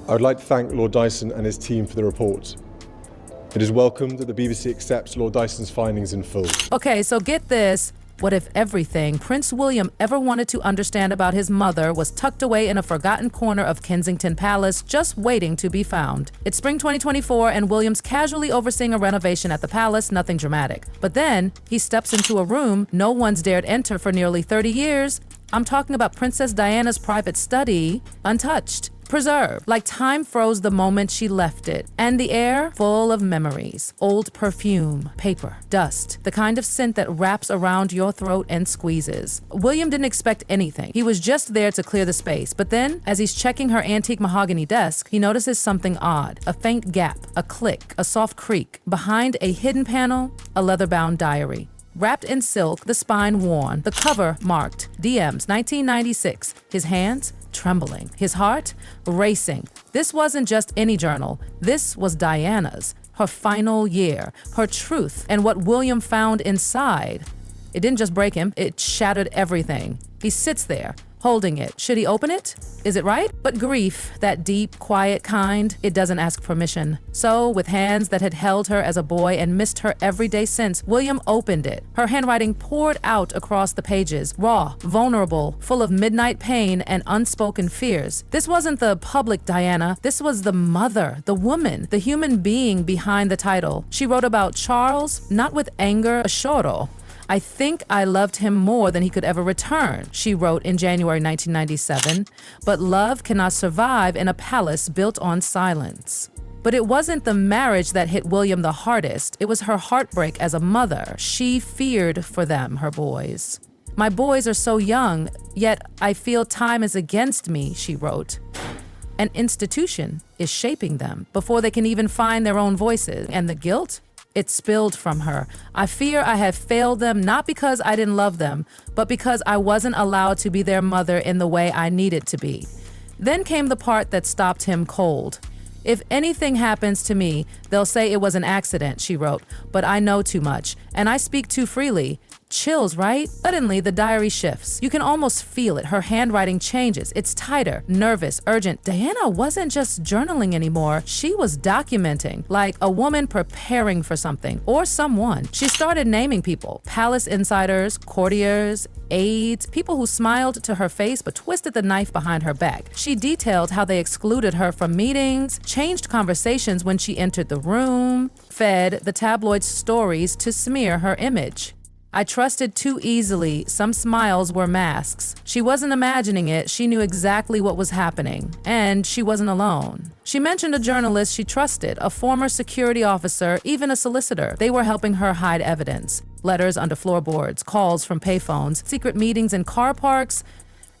I would like to thank Lord Dyson and his team for the report. It is welcomed that the BBC accepts Lord Dyson's findings in full. Okay, so get this. What if everything Prince William ever wanted to understand about his mother was tucked away in a forgotten corner of Kensington Palace, just waiting to be found? It's spring 2024 and William's casually overseeing a renovation at the palace, nothing dramatic. But then he steps into a room no one's dared enter for nearly 30 years. I'm talking about Princess Diana's private study, untouched, preserved, like time froze the moment she left it. And the air, full of memories, old perfume, paper, dust, the kind of scent that wraps around your throat and squeezes. William didn't expect anything. He was just there to clear the space. But then, as he's checking her antique mahogany desk, he notices something odd. A faint gap, a click, a soft creak. Behind a hidden panel, a leather-bound diary. Wrapped in silk, the spine worn, the cover marked, DMs 1996. His hands trembling, his heart racing. This wasn't just any journal. This was Diana's, her final year, her truth, and what William found inside. It didn't just break him, it shattered everything. He sits there, holding it. Should he open it? Is it right? But grief, that deep, quiet kind, it doesn't ask permission. So, with hands that had held her as a boy and missed her every day since, William opened it. Her handwriting poured out across the pages, raw, vulnerable, full of midnight pain and unspoken fears. This wasn't the public Diana. This was the mother, the woman, the human being behind the title. She wrote about Charles, not with anger, a choro. I think I loved him more than he could ever return, she wrote in January 1997, but love cannot survive in a palace built on silence. But it wasn't the marriage that hit William the hardest. It was her heartbreak as a mother. She feared for them, her boys. My boys are so young, yet I feel time is against me, she wrote. An institution is shaping them before they can even find their own voices. And the guilt? It spilled from her. I fear I have failed them, not because I didn't love them, but because I wasn't allowed to be their mother in the way I needed to be. Then came the part that stopped him cold. If anything happens to me, they'll say it was an accident, she wrote, but I know too much, and I speak too freely. Chills, right? Suddenly, the diary shifts. You can almost feel it. Her handwriting changes. It's tighter, nervous, urgent. Diana wasn't just journaling anymore. She was documenting, like a woman preparing for something or someone. She started naming people, palace insiders, courtiers, aides, people who smiled to her face but twisted the knife behind her back. She detailed how they excluded her from meetings, changed conversations when she entered the room, fed the tabloid stories to smear her image. I trusted too easily. Some smiles were masks. She wasn't imagining it. She knew exactly what was happening. And she wasn't alone. She mentioned a journalist she trusted, a former security officer, even a solicitor. They were helping her hide evidence. Letters under floorboards, calls from payphones, secret meetings in car parks.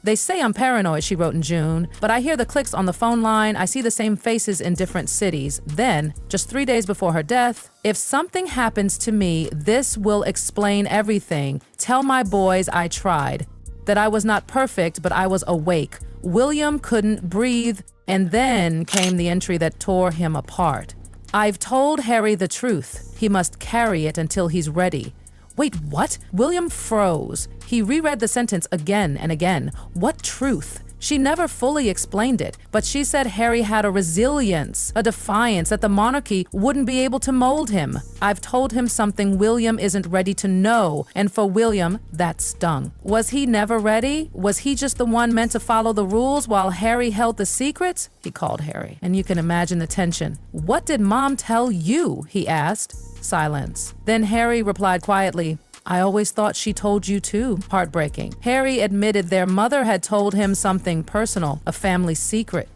They say I'm paranoid, she wrote in June, but I hear the clicks on the phone line. I see the same faces in different cities. Then, just 3 days before her death, if something happens to me, this will explain everything. Tell my boys I tried, that I was not perfect, but I was awake. William couldn't breathe, and then came the entry that tore him apart. I've told Harry the truth. He must carry it until he's ready. Wait, what? William froze. He reread the sentence again and again. What truth? She never fully explained it, but she said Harry had a resilience, a defiance that the monarchy wouldn't be able to mold him. I've told him something William isn't ready to know, and for William, that stung. Was he never ready? Was he just the one meant to follow the rules while Harry held the secrets? He called Harry, and you can imagine the tension. What did Mom tell you? He asked. Silence. Then Harry replied quietly, I always thought she told you too. Heartbreaking. Harry admitted their mother had told him something personal, a family secret.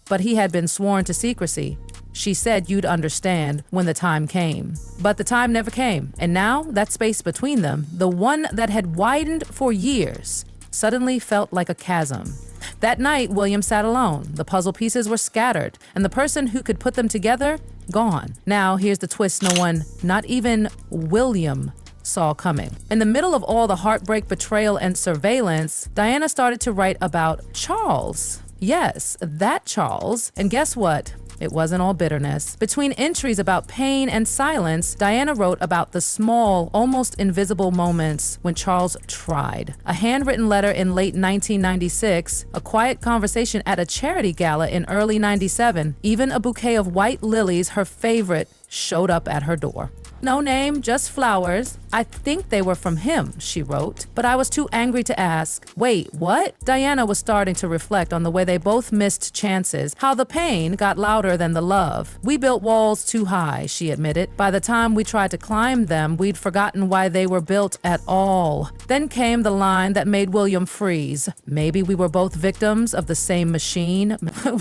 But he had been sworn to secrecy. She said you'd understand when the time came. But the time never came. And now, that space between them, the one that had widened for years, suddenly felt like a chasm. That night, William sat alone. The puzzle pieces were scattered, and the person who could put them together, gone. Now, here's the twist no one, not even William, saw coming. In the middle of all the heartbreak, betrayal, and surveillance, Diana started to write about Charles. Yes, that Charles. And guess what? It wasn't all bitterness. Between entries about pain and silence, Diana wrote about the small, almost invisible moments when Charles tried. A handwritten letter in late 1996, a quiet conversation at a charity gala in early 97, even a bouquet of white lilies, her favorite, showed up at her door. No name, just flowers. I think they were from him, she wrote, but I was too angry to ask. Wait, what? Diana was starting to reflect on the way they both missed chances, how the pain got louder than the love. We built walls too high, she admitted. By the time we tried to climb them, we'd forgotten why they were built at all. Then came the line that made William freeze. Maybe we were both victims of the same machine.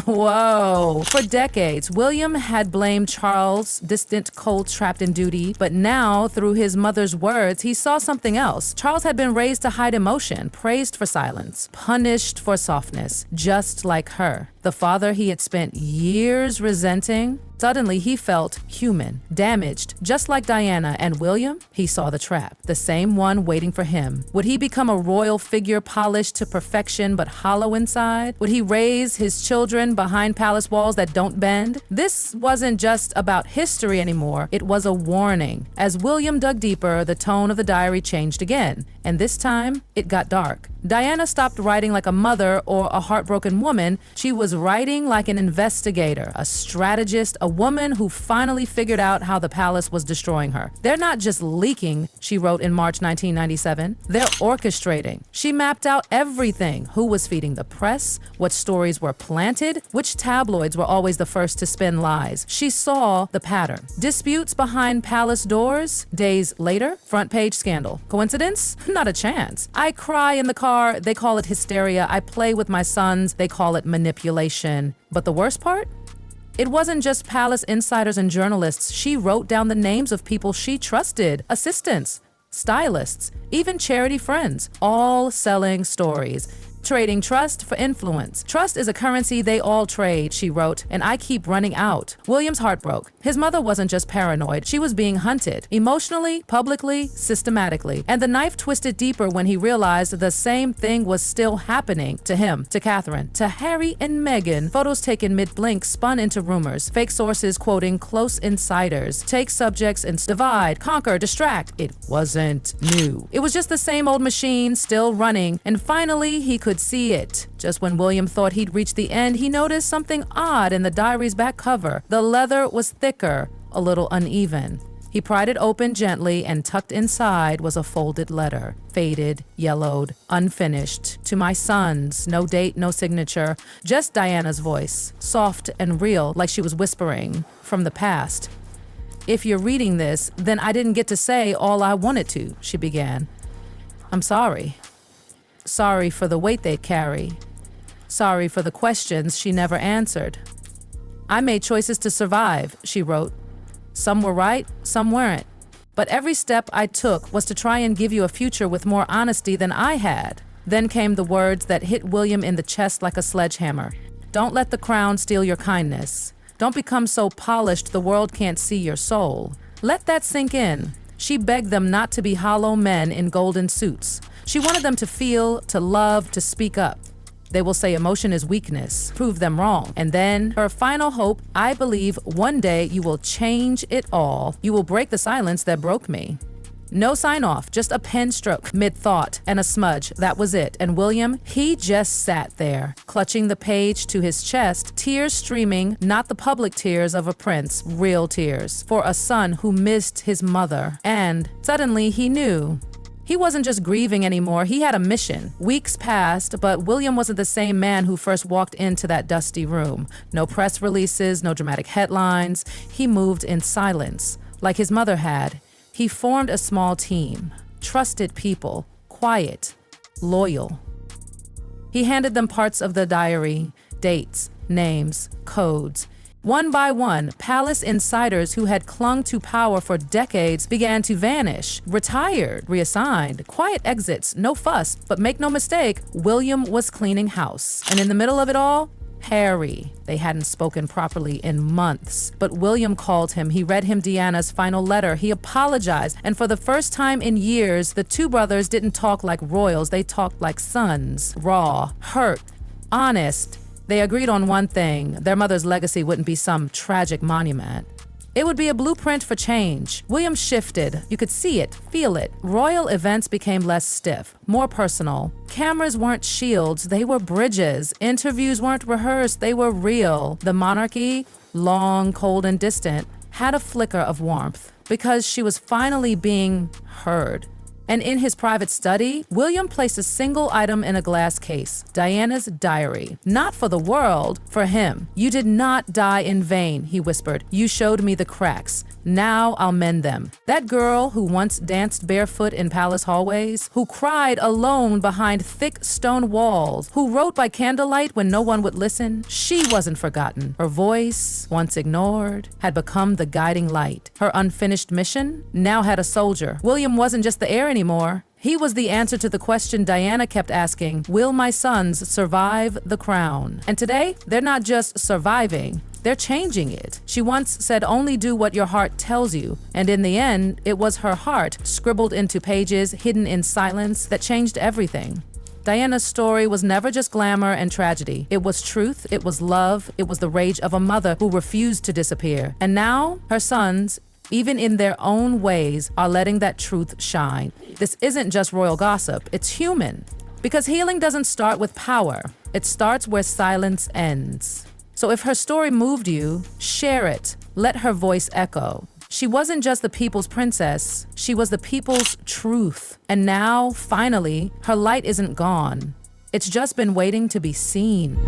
Whoa. For decades, William had blamed Charles, distant, cold, trapped in duty, but now, through his mother's words, he saw something else. Charles had been raised to hide emotion, praised for silence, punished for softness, just like her. The father he had spent years resenting, suddenly he felt human, damaged, just like Diana. And William, he saw the trap, the same one waiting for him. Would he become a royal figure polished to perfection but hollow inside? Would he raise his children behind palace walls that don't bend? This wasn't just about history anymore, it was a warning. As William dug deeper, the tone of the diary changed again, and this time, it got dark. Diana stopped writing like a mother or a heartbroken woman. She was writing like an investigator, a strategist, a woman who finally figured out how the palace was destroying her. They're not just leaking, she wrote in March 1997. They're orchestrating. She mapped out everything: who was feeding the press, what stories were planted, which tabloids were always the first to spin lies. She saw the pattern. Disputes behind palace doors. Days later, front page scandal. Coincidence? Not a chance. I cry in the car. They call it hysteria. I play with my sons. They call it manipulation. But the worst part? It wasn't just palace insiders and journalists. She wrote down the names of people she trusted, assistants, stylists, even charity friends, all selling stories. Trading trust for influence. Trust is a currency they all trade, she wrote, and I keep running out. William's heart broke. His mother wasn't just paranoid, she was being hunted. Emotionally, publicly, systematically. And the knife twisted deeper when he realized the same thing was still happening to him, to Catherine, to Harry and Meghan. Photos taken mid-blink spun into rumors. Fake sources quoting close insiders. Take subjects and divide, conquer, distract. It wasn't new. It was just the same old machine still running, and finally he could see it. Just when William thought he'd reached the end, he noticed something odd in the diary's back cover. The leather was thicker, a little uneven. He pried it open gently, and tucked inside was a folded letter, faded, yellowed, unfinished. To my sons, no date, no signature, just Diana's voice, soft and real, like she was whispering from the past. If you're reading this, then I didn't get to say all I wanted to, she began. I'm sorry. Sorry for the weight they'd carry. Sorry for the questions she never answered. I made choices to survive, she wrote. Some were right, some weren't. But every step I took was to try and give you a future with more honesty than I had. Then came the words that hit William in the chest like a sledgehammer. Don't let the crown steal your kindness. Don't become so polished the world can't see your soul. Let that sink in. She begged them not to be hollow men in golden suits. She wanted them to feel, to love, to speak up. They will say emotion is weakness. Prove them wrong. And then her final hope: I believe one day you will change it all. You will break the silence that broke me. No sign off, just a pen stroke, mid-thought, and a smudge. That was it. And William, he just sat there, clutching the page to his chest, tears streaming, not the public tears of a prince, real tears, for a son who missed his mother. And suddenly he knew. He wasn't just grieving anymore, he had a mission. Weeks passed, but William wasn't the same man who first walked into that dusty room. No press releases, no dramatic headlines. He moved in silence, like his mother had. He formed a small team, trusted people, quiet, loyal. He handed them parts of the diary, dates, names, codes. One by one, palace insiders who had clung to power for decades began to vanish, retired, reassigned, quiet exits, no fuss, but make no mistake, William was cleaning house. And in the middle of it all, Harry. They hadn't spoken properly in months, but William called him. He read him Diana's final letter. He apologized, and for the first time in years, the two brothers didn't talk like royals. They talked like sons, raw, hurt, honest. They agreed on one thing: their mother's legacy wouldn't be some tragic monument. It would be a blueprint for change. William shifted. You could see it, feel it. Royal events became less stiff, more personal. Cameras weren't shields, they were bridges. Interviews weren't rehearsed, they were real. The monarchy, long, cold, and distant, had a flicker of warmth because she was finally being heard. And in his private study, William placed a single item in a glass case: Diana's diary. Not for the world, for him. "You did not die in vain," he whispered. "You showed me the cracks. Now I'll mend them." That girl who once danced barefoot in palace hallways, who cried alone behind thick stone walls, who wrote by candlelight when no one would listen, she wasn't forgotten. Her voice, once ignored, had become the guiding light. Her unfinished mission now had a soldier. William wasn't just the heir anymore. He was the answer to the question Diana kept asking: will my sons survive the crown? And today, they're not just surviving, they're changing it. She once said, "Only do what your heart tells you." And in the end, it was her heart, scribbled into pages, hidden in silence, that changed everything. Diana's story was never just glamour and tragedy. It was truth, it was love, it was the rage of a mother who refused to disappear. And now, her sons, even in their own ways, are letting that truth shine. This isn't just royal gossip, it's human. Because healing doesn't start with power, it starts where silence ends. So if her story moved you, share it. Let her voice echo. She wasn't just the people's princess, she was the people's truth. And now, finally, her light isn't gone. It's just been waiting to be seen.